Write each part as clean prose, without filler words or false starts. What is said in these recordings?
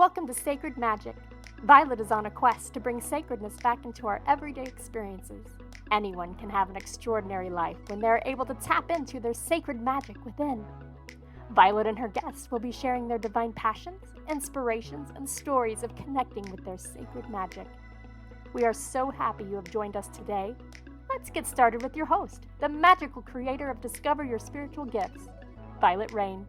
Welcome to Sacred Magic. Violet is on a quest to bring sacredness back into our everyday experiences. Anyone can have an extraordinary life when they are able to tap into their sacred magic within. Violet and her guests will be sharing their divine passions, inspirations, and stories of connecting with their sacred magic. We are so happy you have joined us today. Let's get started with your host, the magical creator of Discover Your Spiritual Gifts, Vialet Rayne.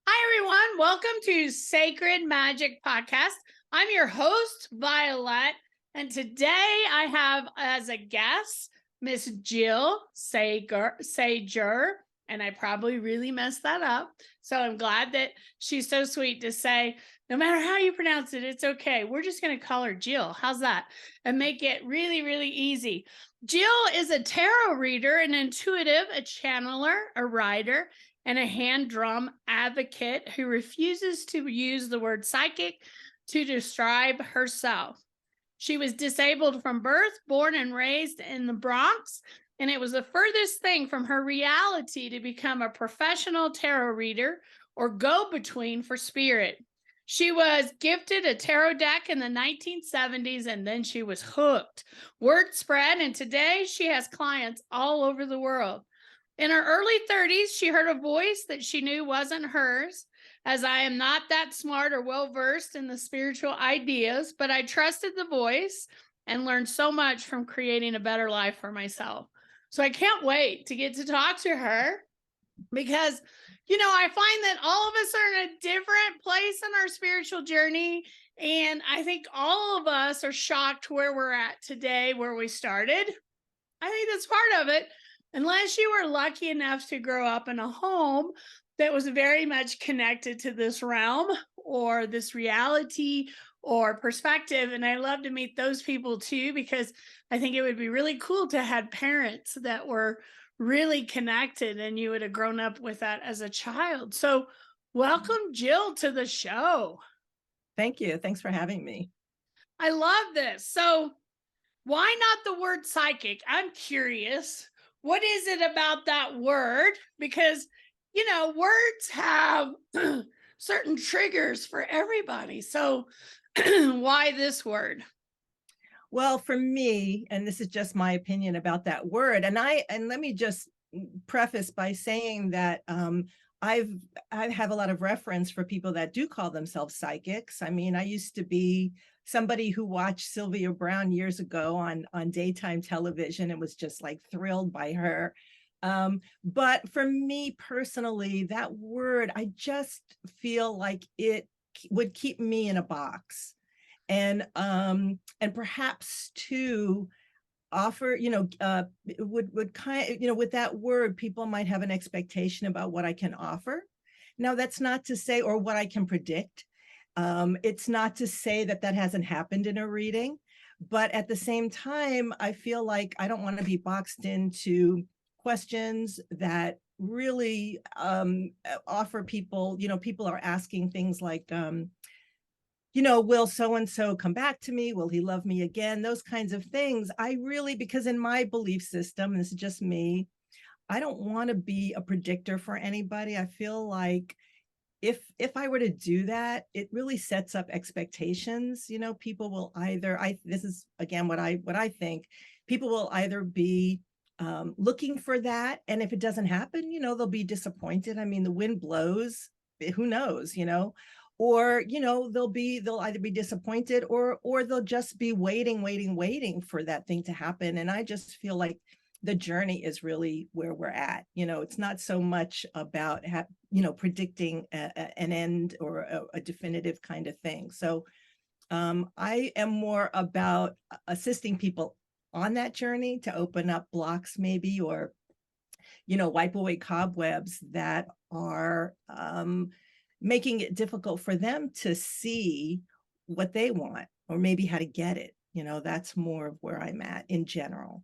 Hi, everyone. Welcome to Sacred Magic Podcast. I'm your host, Vialet, and today I have as a guest Miss Jill Sager, and I probably really messed that up. So I'm glad that she's so sweet to say, no matter how you pronounce it, it's okay. We're just going to call her Jill. How's that? And make it really, really easy. Jill is a tarot reader, an intuitive, a channeler, a writer, and a hand drum advocate who refuses to use the word psychic to describe herself. She was disabled from birth, born and raised in the Bronx, and it was the furthest thing from her reality to become a professional tarot reader or go-between for spirit. She was gifted a tarot deck in the 1970s, and then she was hooked. Word spread, and today she has clients all over the world. In her early 30s, she heard a voice that she knew wasn't hers, as I am not that smart or well-versed in the spiritual ideas, but I trusted the voice and learned so much from creating a better life for myself. So I can't wait to get to talk to her because, I find that all of us are in a different place in our spiritual journey. And I think all of us are shocked where we're at today, where we started. I think that's part of it. Unless you were lucky enough to grow up in a home that was very much connected to this realm or this reality or perspective. And I love to meet those people too, because I think it would be really cool to have parents that were really connected and you would have grown up with that as a child. So welcome, Jill, to the show. Thank you. Thanks for having me. I love this. So why not the word psychic? I'm curious. What is it about that word? Because, words have certain triggers for everybody. So why this word? Well, for me, and this is just my opinion about that word, and let me just preface by saying that I have a lot of reference for people that do call themselves psychics. I mean, I used to be somebody who watched Sylvia Browne years ago on daytime television and was just like thrilled by her. But for me personally, that word, I just feel like it would keep me in a box. And perhaps to offer, would kind of, with that word, people might have an expectation about what I can offer. Now, that's not to say, or what I can predict. It's not to say that hasn't happened in a reading, but at the same time, I feel like I don't want to be boxed into questions that really offer people, people are asking things like, will so-and-so come back to me? Will he love me again? Those kinds of things. I really, because in my belief system, this is just me, I don't want to be a predictor for anybody. I feel like if I were to do that, it really sets up expectations. People will either, this is again what I think, people will either be looking for that, and if it doesn't happen, they'll be disappointed. I mean, the wind blows, who knows, or they'll either be disappointed or they'll just be waiting for that thing to happen. And I just feel like the journey is really where we're at. It's not so much about predicting an end or a definitive kind of thing. So I am more about assisting people on that journey to open up blocks maybe, or wipe away cobwebs that are making it difficult for them to see what they want, or maybe how to get it. That's more of where I'm at in general.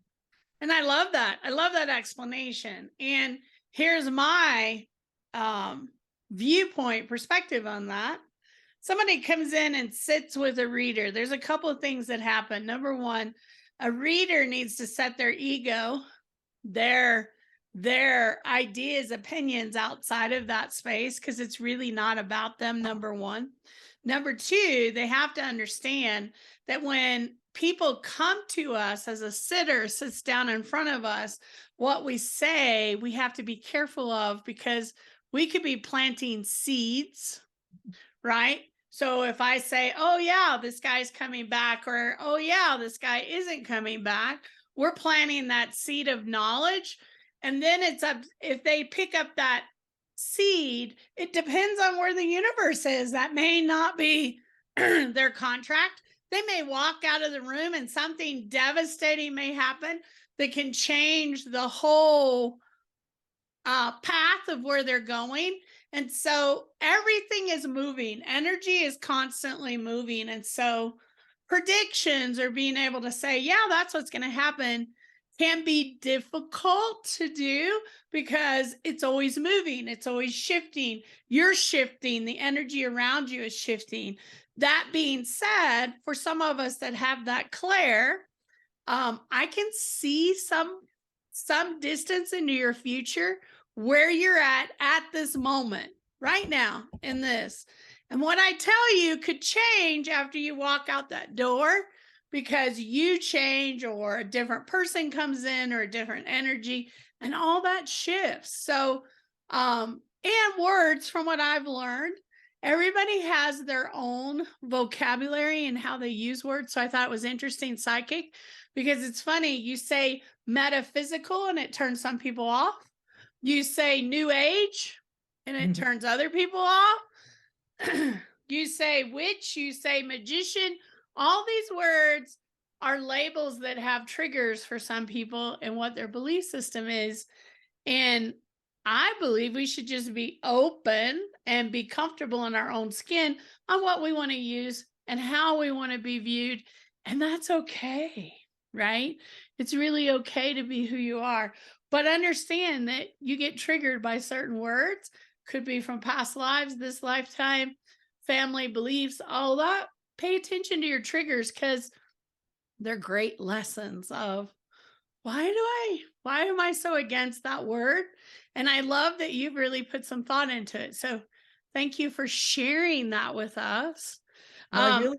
And I love that. I love that explanation. And here's my viewpoint perspective on that. Somebody comes in and sits with a reader. There's a couple of things that happen. Number one, a reader needs to set their ego their ideas, opinions outside of that space, because it's really not about them, number one. Number two, they have to understand that when people come to us, as a sitter sits down in front of us, what we say, we have to be careful of, because we could be planting seeds, right? So if I say, oh yeah, this guy's coming back, or oh yeah, this guy isn't coming back, we're planting that seed of knowledge. And then it's up, if they pick up that seed, it depends on where the universe is. That may not be their contract. They may walk out of the room and something devastating may happen that can change the whole path of where they're going. And so everything is moving. Energy is constantly moving. And so predictions, or being able to say, yeah, that's what's going to happen, can be difficult to do, because it's always moving. It's always shifting. You're shifting. The energy around you is shifting. That being said, for some of us that have that clair, I can see some distance into your future, where you're at this moment, right now in this. And what I tell you could change after you walk out that door, because you change, or a different person comes in, or a different energy, and all that shifts. So, and words, from what I've learned, everybody has their own vocabulary and how they use words. So I thought it was interesting, psychic, because it's funny, you say metaphysical and it turns some people off. You say new age and it turns other people off. You say witch, you say magician. All these words are labels that have triggers for some people and what their belief system is. And I believe we should just be open and be comfortable in our own skin on what we want to use and how we want to be viewed. And that's okay, right? It's really okay to be who you are. But understand that you get triggered by certain words, could be from past lives, this lifetime, family beliefs, all that. Pay attention to your triggers, because they're great lessons of why am I so against that word? And I love that you've really put some thought into it. So thank you for sharing that with us. Well,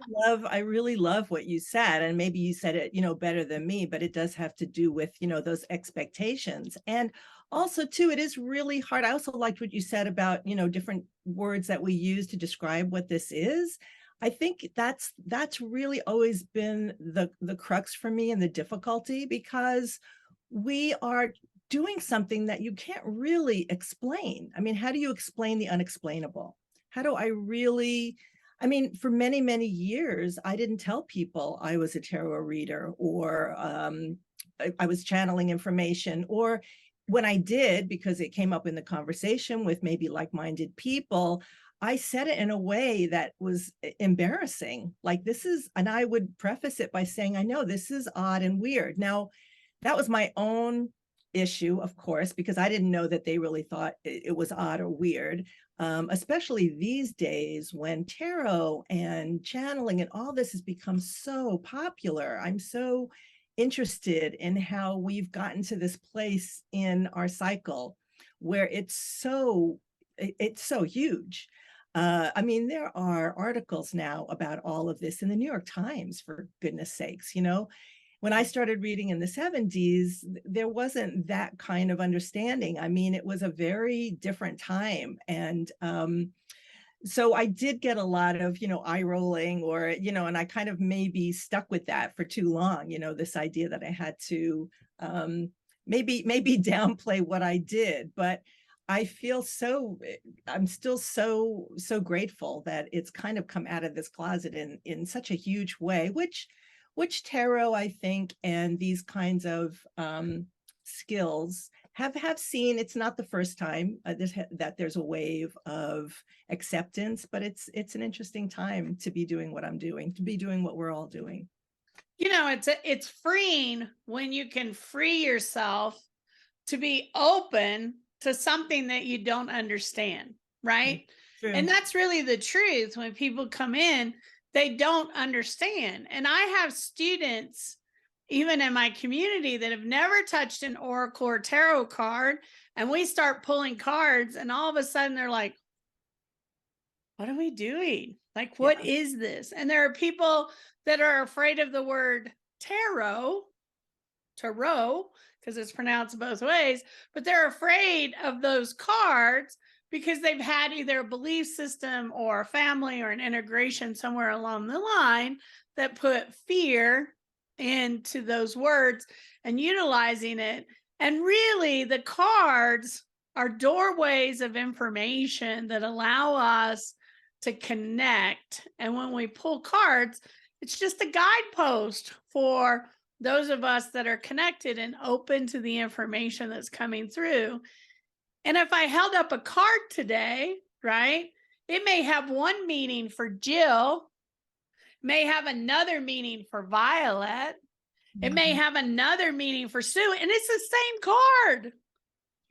I really love what you said, and maybe you said it, better than me, but it does have to do with, those expectations. And also too, it is really hard. I also liked what you said about, different words that we use to describe what this is. I think that's really always been the crux for me, and the difficulty, because we are doing something that you can't really explain. I mean, how do you explain the unexplainable? How do I really, for many, many years, I didn't tell people I was a tarot reader, or I was channeling information, or when I did, because it came up in the conversation with maybe like-minded people, I said it in a way that was embarrassing. Like, this is, and I would preface it by saying, I know this is odd and weird. Now, that was my own issue, of course, because I didn't know that they really thought it was odd or weird. Especially these days when tarot and channeling and all this has become so popular. I'm so interested in how we've gotten to this place in our cycle where it's so huge. There are articles now about all of this in the New York Times, for goodness sakes. When I started reading in the 70s, there wasn't that kind of understanding. It was a very different time. And so I did get a lot of, eye rolling, or, and I kind of maybe stuck with that for too long, this idea that I had to maybe downplay what I did. But I feel I'm still so grateful that it's kind of come out of this closet in such a huge way, which tarot, I think, and these kinds of skills have seen. It's not the first time that there's a wave of acceptance, but it's an interesting time to be doing what I'm doing, to be doing what we're all doing. It's freeing when you can free yourself to be open to something that you don't understand, right? True. And that's really the truth. When people come in, they don't understand. And I have students even in my community, that have never touched an oracle or tarot card. And we start pulling cards, and all of a sudden they're like, what are we doing? Like, what is this? And there are people that are afraid of the word tarot, because it's pronounced both ways, but they're afraid of those cards because they've had either a belief system or a family or an integration somewhere along the line that put fear into those words and utilizing it. And really, the cards are doorways of information that allow us to connect. And when we pull cards, it's just a guidepost for those of us that are connected and open to the information that's coming through. And if I held up a card today, right, it may have one meaning for Jill, may have another meaning for Violet, it may have another meaning for Sue, and it's the same card.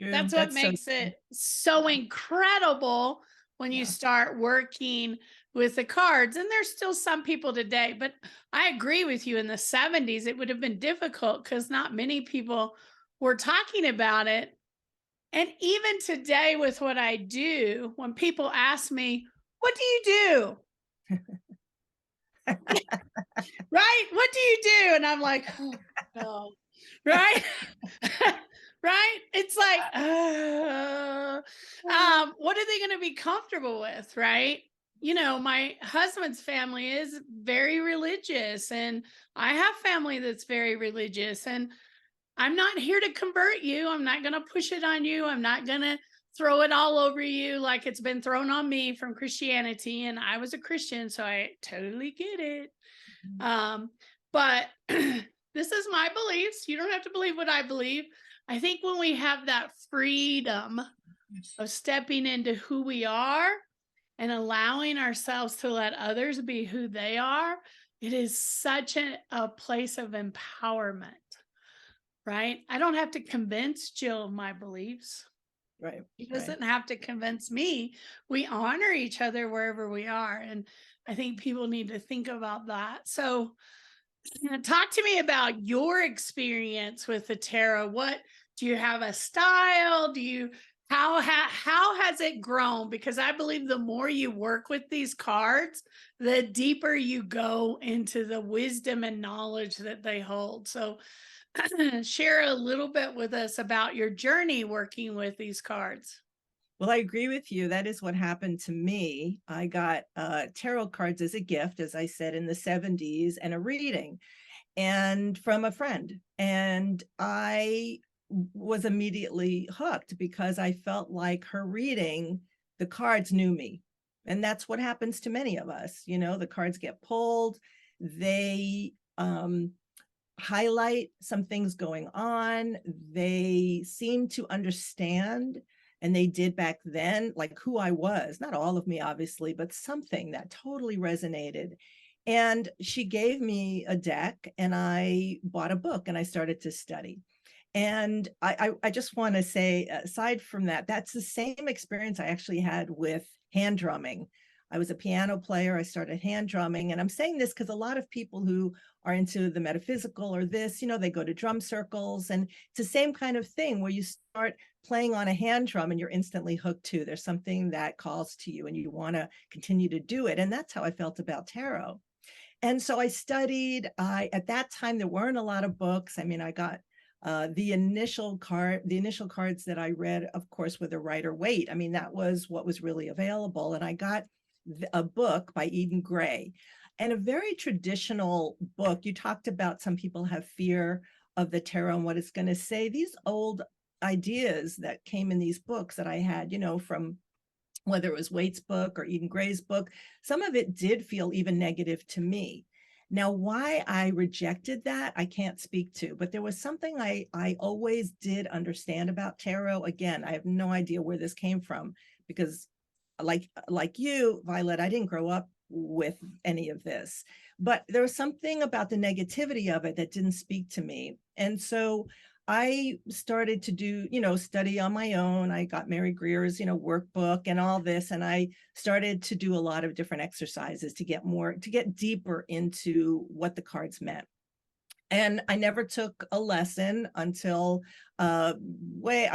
True. That's what makes it so incredible when you start working with the cards. And there's still some people today, but I agree with you. In the 70s, it would have been difficult because not many people were talking about it. And even today, with what I do, when people ask me, what do you do? Right? What do you do? And I'm like, oh, no. Right? Right? It's like, what are they going to be comfortable with? Right? You know, my husband's family is very religious, and I have family that's very religious, and I'm not here to convert you. I'm not going to push it on you. I'm not going to throw it all over you like it's been thrown on me from Christianity. And I was a Christian, so I totally get it. But this is my beliefs. You don't have to believe what I believe. I think when we have that freedom of stepping into who we are and allowing ourselves to let others be who they are, it is such a place of empowerment, right? I don't have to convince Jill of my beliefs. Right. She doesn't have to convince me. We honor each other wherever we are. And I think people need to think about that. So talk to me about your experience with the tarot. What do you have a style? How has it grown? Because I believe the more you work with these cards, the deeper you go into the wisdom and knowledge that they hold. So share a little bit with us about your journey working with these cards. Well, I agree with you. That is what happened to me. I got tarot cards as a gift, as I said, in the 70s, and a reading, and from a friend. And I was immediately hooked because I felt like her reading, the cards knew me. And that's what happens to many of us. You know, the cards get pulled, they highlight some things going on. They seem to understand, and they did back then, like who I was, not all of me, obviously, but something that totally resonated. And she gave me a deck, and I bought a book, and I started to study. And I just want to say, aside from that, that's the same experience I actually had with hand drumming. I was a piano player. I started hand drumming. And I'm saying this because a lot of people who are into the metaphysical or this, you know, they go to drum circles, and it's the same kind of thing where you start playing on a hand drum and you're instantly hooked to. There's something that calls to you and you want to continue to do it. And that's how I felt about tarot. And so I studied. At that time, there weren't a lot of books. I mean, I got the initial cards that I read, of course, were the Rider-Waite. I mean, that was what was really available. And I got a book by Eden Gray, and a very traditional book. You talked about some people have fear of the tarot and what it's going to say. These old ideas that came in these books that I had, you know, from whether it was Waite's book or Eden Gray's book, some of it did feel even negative to me. Now, why I rejected that, I can't speak to, but there was something I always did understand about tarot. Again, I have no idea where this came from, because like you, Violet, I didn't grow up with any of this, but there was something about the negativity of it that didn't speak to me. And so I started to do, you know, study on my own. I got Mary Greer's, you know, workbook and all this. And I started to do a lot of different exercises to get deeper into what the cards meant. And I never took a lesson until I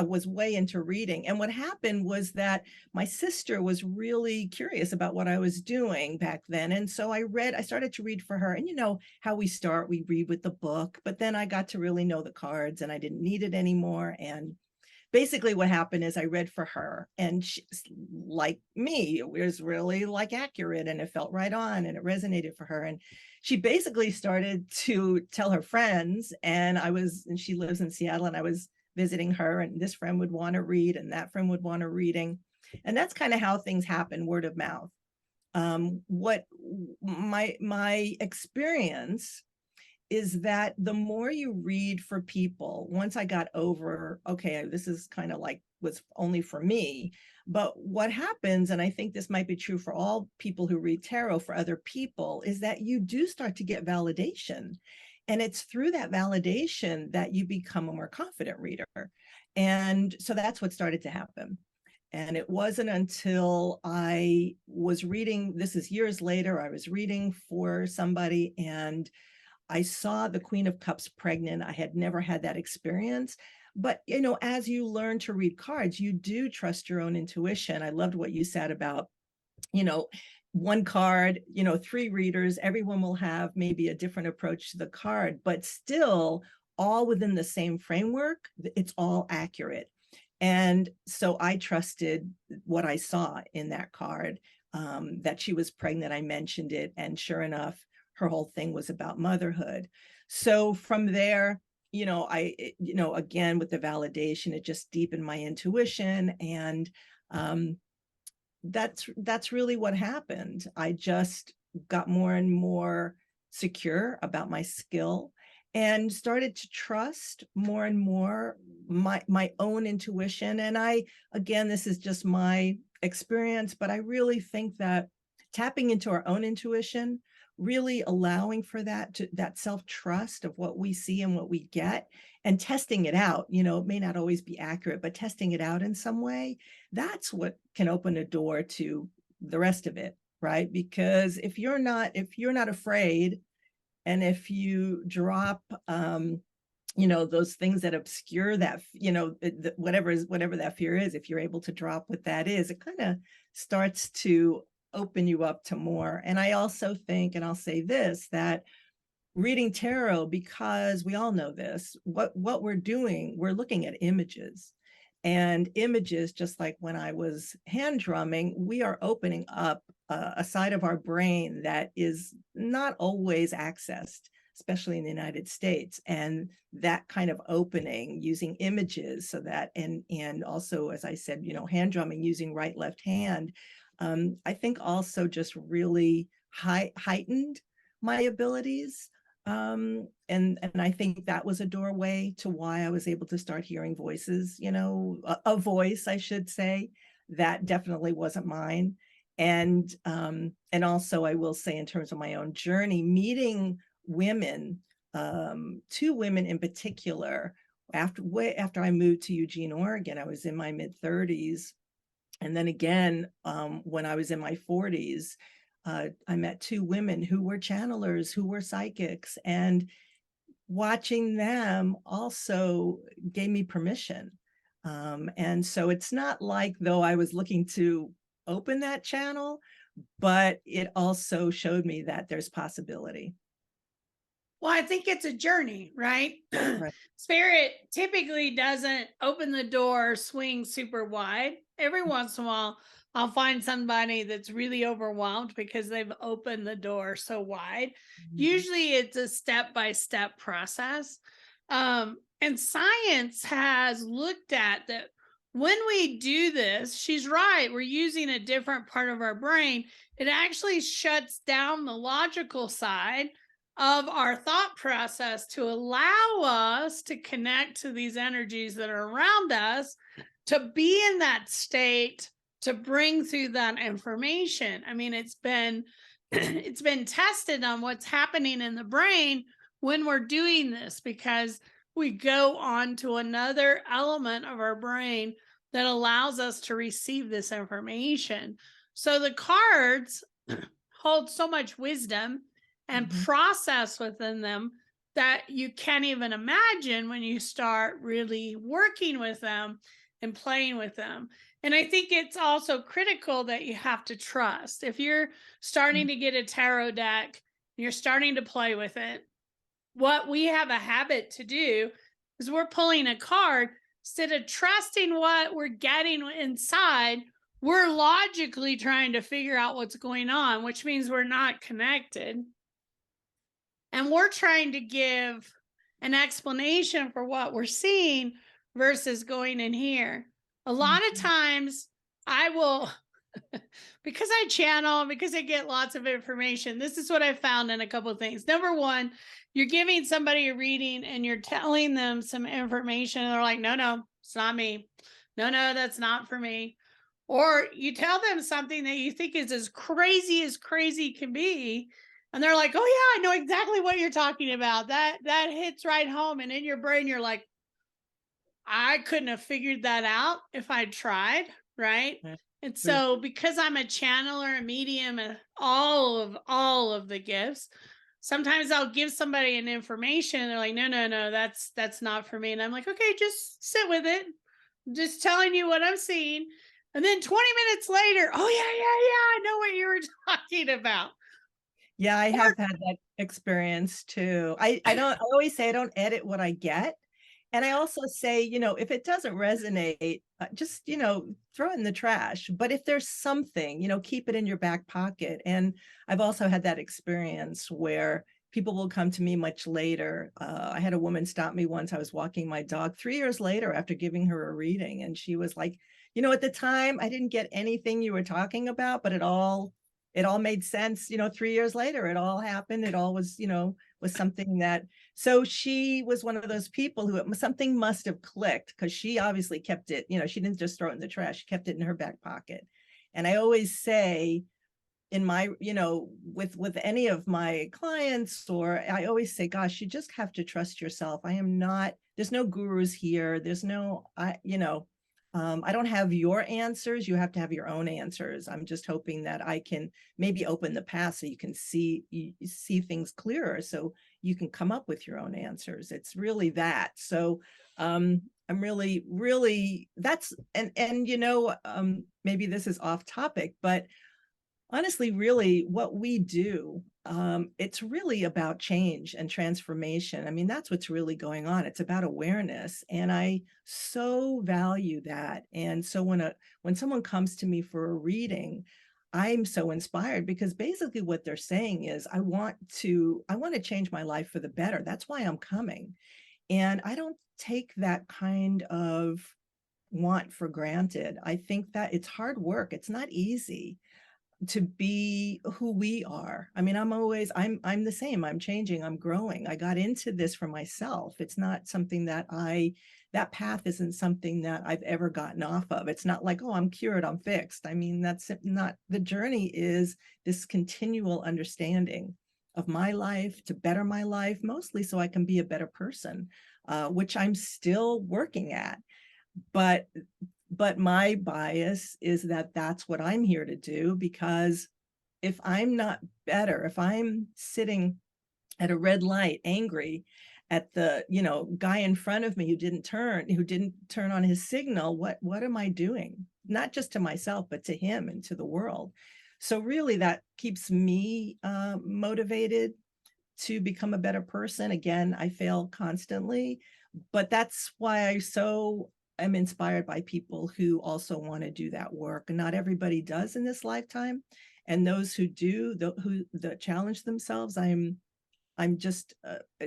was way into reading. And what happened was that my sister was really curious about what I was doing back then. And so I started to read for her. And you know how we start, we read with the book, but then I got to really know the cards and I didn't need it anymore. And basically what happened is I read for her, and she, like me, it was really like accurate, and it felt right on, and it resonated for her. And she basically started to tell her friends, and she lives in Seattle, and I was visiting her, and this friend would want to read and that friend would want a reading. And that's kind of how things happen, word of mouth. What my experience is that the more you read for people, once I got over, okay, this is kind of like was only for me. But what happens, and I think this might be true for all people who read tarot for other people, is that you do start to get validation. And it's through that validation that you become a more confident reader. And so that's what started to happen. And it wasn't until I was reading, this is years later, I was reading for somebody and I saw the Queen of Cups pregnant. I had never had that experience. But, you know, as you learn to read cards, you do trust your own intuition. I loved what you said about, you know, one card, you know, three readers, everyone will have maybe a different approach to the card, but still all within the same framework. It's all accurate. And so I trusted what I saw in that card, that she was pregnant. I mentioned it. And sure enough, her whole thing was about motherhood. So from there, you know, again, with the validation, it just deepened my intuition. And that's really what happened. I just got more and more secure about my skill and started to trust more and more my own intuition. And again, this is just my experience, but I really think that tapping into our own intuition, really allowing for that self-trust of what we see and what we get, and testing it out. You know, it may not always be accurate, but testing it out in some way, that's what can open a door to the rest of it, right? Because if you're not afraid, and if you drop you know, those things that obscure that, you know, whatever that fear is, if you're able to drop what that is, it kind of starts to open you up to more. And I also think, and I'll say this, that reading tarot, because we all know this, what we're doing, we're looking at images. And images, just like when I was hand drumming, we are opening up a side of our brain that is not always accessed, especially in the United States. And that kind of opening using images, so that, and also, as I said, you know, hand drumming using right, left hand, I think also just really heightened my abilities. And I think that was a doorway to why I was able to start hearing voices, you know, a voice, I should say, that definitely wasn't mine. And also I will say, in terms of my own journey, meeting women, two women in particular, way after I moved to Eugene, Oregon, I was in my mid-30s. And then again, when I was in my 40s, I met two women who were channelers, who were psychics, and watching them also gave me permission. And so it's not like though I was looking to open that channel, but it also showed me that there's possibility. Well, I think it's a journey, right? Right. Spirit typically doesn't open the door, swing super wide. Every once in a while, I'll find somebody that's really overwhelmed because they've opened the door so wide. Mm-hmm. Usually it's a step-by-step process. And science has looked at that. When we do this, she's right, we're using a different part of our brain. It actually shuts down the logical side of our thought process to allow us to connect to these energies that are around us, to be in that state, to bring through that information. I mean, it's been tested on what's happening in the brain when we're doing this, because we go on to another element of our brain that allows us to receive this information. So the cards hold so much wisdom and process within them that you can't even imagine when you start really working with them and playing with them. And I think it's also critical that you have to trust. If you're starting to get a tarot deck, you're starting to play with it, what we have a habit to do is we're pulling a card instead of trusting what we're getting inside. We're logically trying to figure out what's going on, which means we're not connected. And we're trying to give an explanation for what we're seeing versus going in here. A lot of times I will, because I channel, because I get lots of information, this is what I found in a couple of things. Number one, you're giving somebody a reading and you're telling them some information and they're like, no, it's not me. No, that's not for me. Or you tell them something that you think is as crazy can be. And they're like, oh yeah, I know exactly what you're talking about. That hits right home. And in your brain, you're like, I couldn't have figured that out if I tried. Right. Yeah. And so because I'm a channeler, a medium, and all of the gifts, sometimes I'll give somebody an information. And they're like, no, that's not for me. And I'm like, okay, just sit with it. I'm just telling you what I'm seeing. And then 20 minutes later, oh yeah, I know what you were talking about. Yeah, I have had that experience too. I always say I don't edit what I get. And I also say, if it doesn't resonate, just, throw it in the trash. But if there's something, keep it in your back pocket. And I've also had that experience where people will come to me much later. I had a woman stop me once. I was walking my dog 3 years later after giving her a reading. And she was like, at the time, I didn't get anything you were talking about, but it all made sense. 3 years later, it all happened. It all was, was something that, so she was one of those people who something must have clicked because she obviously kept it, she didn't just throw it in the trash. She kept it in her back pocket. And I always say in my, with any of my clients, or I always say, gosh, you just have to trust yourself. There's no gurus here. There's no, I don't have your answers. You have to have your own answers. I'm just hoping that I can maybe open the path so you can see things clearer, so you can come up with your own answers. It's really that. So I'm really, really, that's, and maybe this is off topic, but honestly, really what we do, it's really about change and transformation. I mean, that's what's really going on. It's about awareness. And I so value that. And so when someone comes to me for a reading, I'm so inspired because basically what they're saying is, I want to change my life for the better. That's why I'm coming. And I don't take that kind of want for granted. I think that it's hard work. It's not easy to be who we are. I mean, I'm the same. I'm changing, I'm growing. I got into this for myself. It's not something that that path isn't something that I've ever gotten off of. It's not like, oh, I'm cured, I'm fixed. I mean, that's not, the journey is this continual understanding of my life to better my life, mostly so I can be a better person, which I'm still working at. But my bias is that that's what I'm here to do, because if I'm not better, if I'm sitting at a red light, angry at the, guy in front of me who didn't turn on his signal, what am I doing? Not just to myself, but to him and to the world. So really that keeps me motivated to become a better person. Again, I fail constantly, but that's why I'm inspired by people who also want to do that work. And not everybody does in this lifetime. And those who do, who challenge themselves, I'm just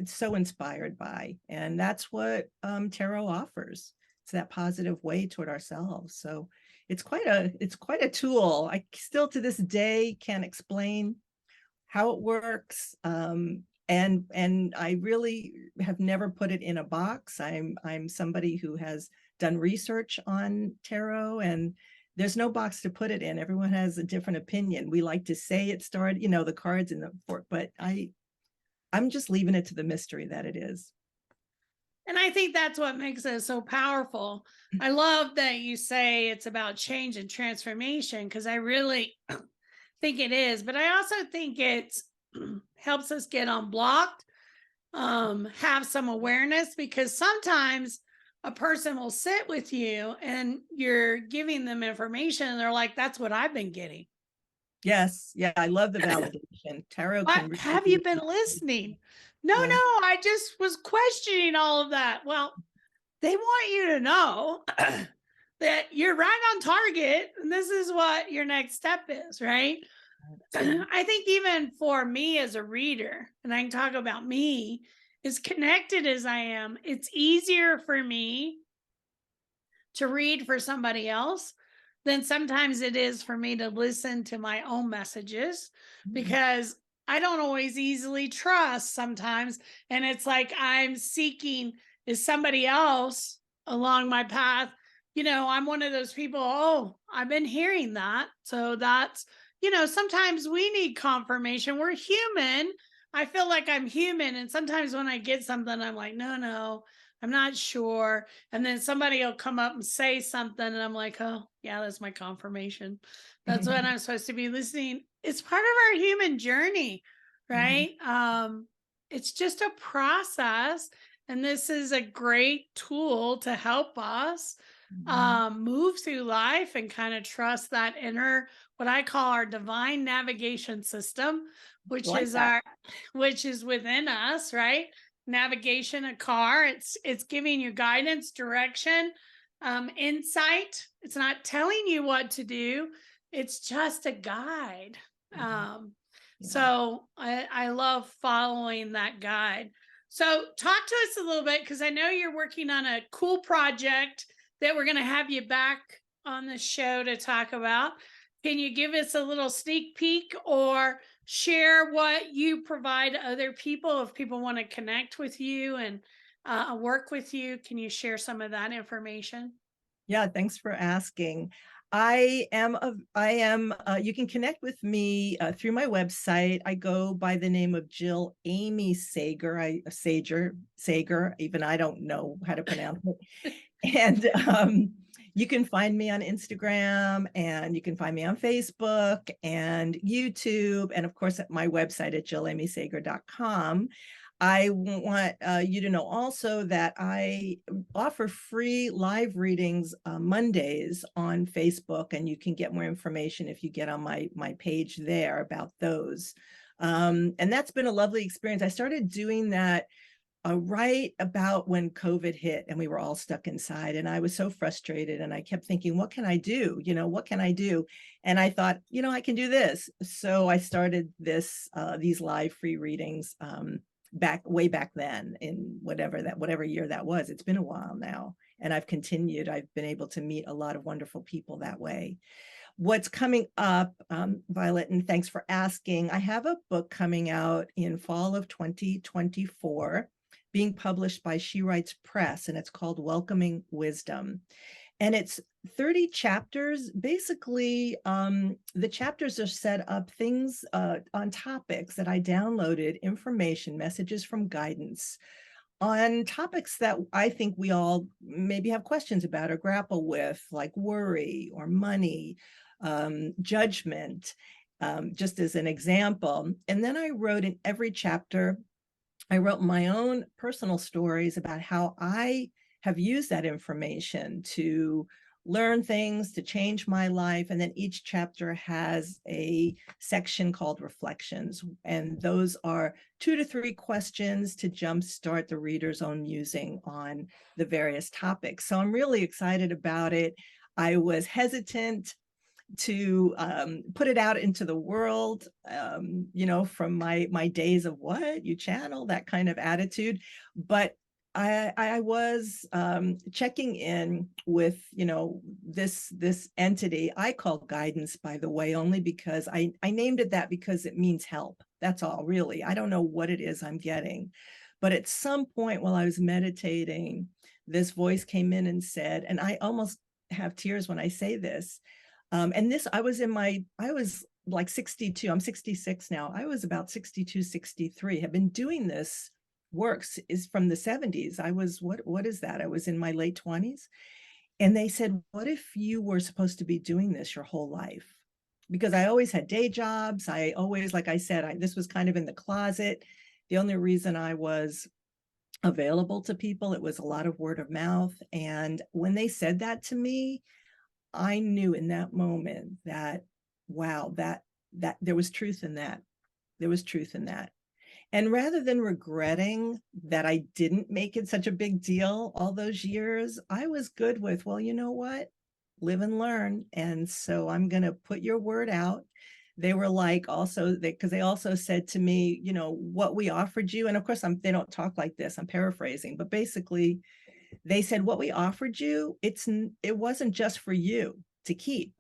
so inspired by. And that's what tarot offers. It's that positive way toward ourselves. So it's quite a tool. I still to this day can't explain how it works. And I really have never put it in a box. I'm somebody who has done research on tarot, and there's no box to put it in. Everyone has a different opinion. We like to say it started, the cards in the fork, but I'm just leaving it to the mystery that it is. And I think that's what makes it so powerful. I love that you say it's about change and transformation, because I really think it is, but I also think it helps us get unblocked. have some awareness, because sometimes a person will sit with you and you're giving them information and they're like, that's what I've been getting. Yes. Yeah. I love the validation. Tarot What can really have be you been listening? No, yeah. I just was questioning all of that. Well, they want you to know that you're right on target and this is what your next step is, right? I think even for me as a reader, and I can talk about me, as connected as I am, it's easier for me to read for somebody else than sometimes it is for me to listen to my own messages, because I don't always easily trust sometimes. And it's like I'm seeking, is somebody else along my path? I'm one of those people, oh, I've been hearing that. So that's, sometimes we need confirmation. We're human. I feel like I'm human. And sometimes when I get something, I'm like, no, I'm not sure. And then somebody will come up and say something, and I'm like, oh, yeah, that's my confirmation. That's what I'm supposed to be listening. It's part of our human journey, right? It's just a process. And this is a great tool to help us move through life and kind of trust that inner, what I call our divine navigation system, which Like is that. which is within us, right? Navigation, a car, it's giving you guidance, direction, insight. It's not telling you what to do, it's just a guide. Yeah. So I love following that guide. So talk to us a little bit, because I know you're working on a cool project that we're going to have you back on the show to talk about. Can you give us a little sneak peek or share what you provide other people if people want to connect with you and work with you? Can you share some of that information? Yeah, thanks for asking. You can connect with me through my website. I go by the name of Jill Amy Sager, Sager, even I don't know how to pronounce it. And you can find me on Instagram, and you can find me on Facebook and YouTube, and of course at my website at jillamysager.com. I want you to know also that I offer free live readings Mondays on Facebook, and you can get more information if you get on my page there about those. And that's been a lovely experience. I started doing that right about when COVID hit and we were all stuck inside, and I was so frustrated, and I kept thinking, what can I do? What can I do? And I thought, I can do this. So I started these live free readings way back then, in whatever year that was. It's been a while now, and I've continued. I've been able to meet a lot of wonderful people that way. What's coming up, Violet, and thanks for asking. I have a book coming out in fall of 2024, being published by She Writes Press, and it's called Welcoming Wisdom. And it's 30 chapters. Basically, the chapters are set up things on topics that I downloaded, information, messages from guidance on topics that I think we all maybe have questions about or grapple with, like worry or money, judgment, just as an example. And then I wrote in every chapter, I wrote my own personal stories about how I have used that information to learn things, to change my life. And then each chapter has a section called reflections. And those are 2 to 3 questions to jumpstart the reader's own musing on the various topics. So I'm really excited about it. I was hesitant to put it out into the world, from my days of what you channel, that kind of attitude. But I was checking in with, this entity I call guidance, by the way, only because I named it that because it means help. That's all, really. I don't know what it is I'm getting. But at some point while I was meditating, this voice came in and said, and I almost have tears when I say this, and this, I was like 62, I'm 66 now. I was about 62, 63, have been doing this works is from the 70s. I was, what is that? I was in my late 20s. And they said, what if you were supposed to be doing this your whole life? Because I always had day jobs. I always, like I said, this was kind of in the closet. the only reason I was available to people, it was a lot of word of mouth. And when they said that to me, I knew in that moment that, wow, that there was truth in that. There was truth in that. And rather than regretting that I didn't make it such a big deal all those years, I was good with, well, you know what? Live and learn. And so I'm going to put your word out. They were like, also, because they also said to me, you know, what we offered you. And of course, they don't talk like this. I'm paraphrasing, but basically they said, what we offered you, it wasn't just for you to keep.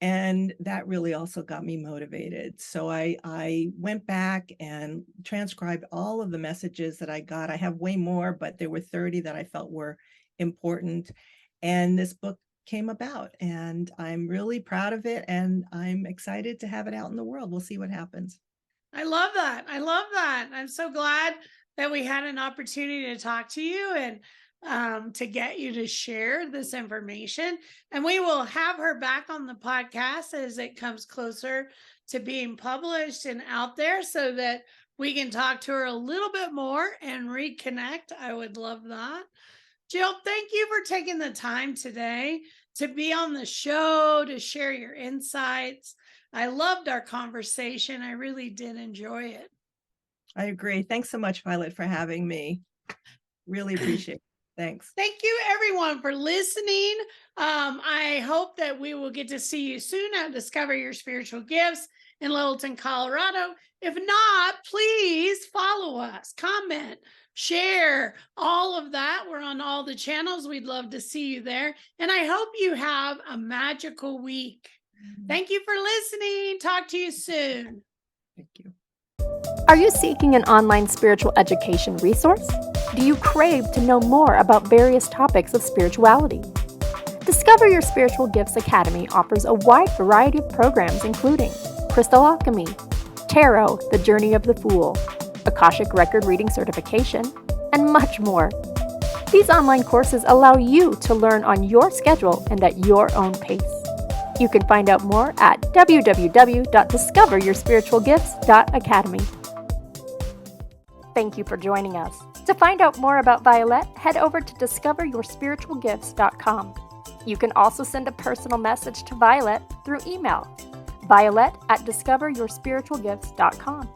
And that really also got me motivated. So I went back and transcribed all of the messages that I got. I have way more, but there were 30 that I felt were important. And this book came about, and I'm really proud of it. And I'm excited to have it out in the world. We'll see what happens. I love that. I love that. I'm so glad that we had an opportunity to talk to you and to get you to share this information. And we will have her back on the podcast as it comes closer to being published and out there so that we can talk to her a little bit more and reconnect. I would love that. Jill, thank you for taking the time today to be on the show, to share your insights. I loved our conversation. I really did enjoy it. I agree. Thanks so much, Violet, for having me. Really appreciate it. Thanks. Thank you, everyone, for listening. I hope that we will get to see you soon at Discover Your Spiritual Gifts in Littleton, Colorado. If not, please follow us, comment, share, all of that. We're on all the channels. We'd love to see you there. And I hope you have a magical week. Thank you for listening. Talk to you soon. Thank you. Are you seeking an online spiritual education resource? Do you crave to know more about various topics of spirituality? Discover Your Spiritual Gifts Academy offers a wide variety of programs including Crystal Alchemy, Tarot, The Journey of the Fool, Akashic Record Reading Certification, and much more. These online courses allow you to learn on your schedule and at your own pace. You can find out more at www.discoveryourspiritualgifts.academy. Thank you for joining us. To find out more about Vialet, head over to discoveryourspiritualgifts.com. You can also send a personal message to Vialet through email, violet@discoveryourspiritualgifts.com.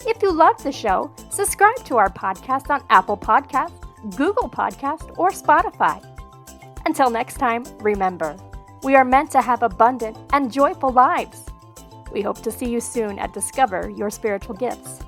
If you love the show, subscribe to our podcast on Apple Podcasts, Google Podcasts, or Spotify. Until next time, remember, we are meant to have abundant and joyful lives. We hope to see you soon at Discover Your Spiritual Gifts.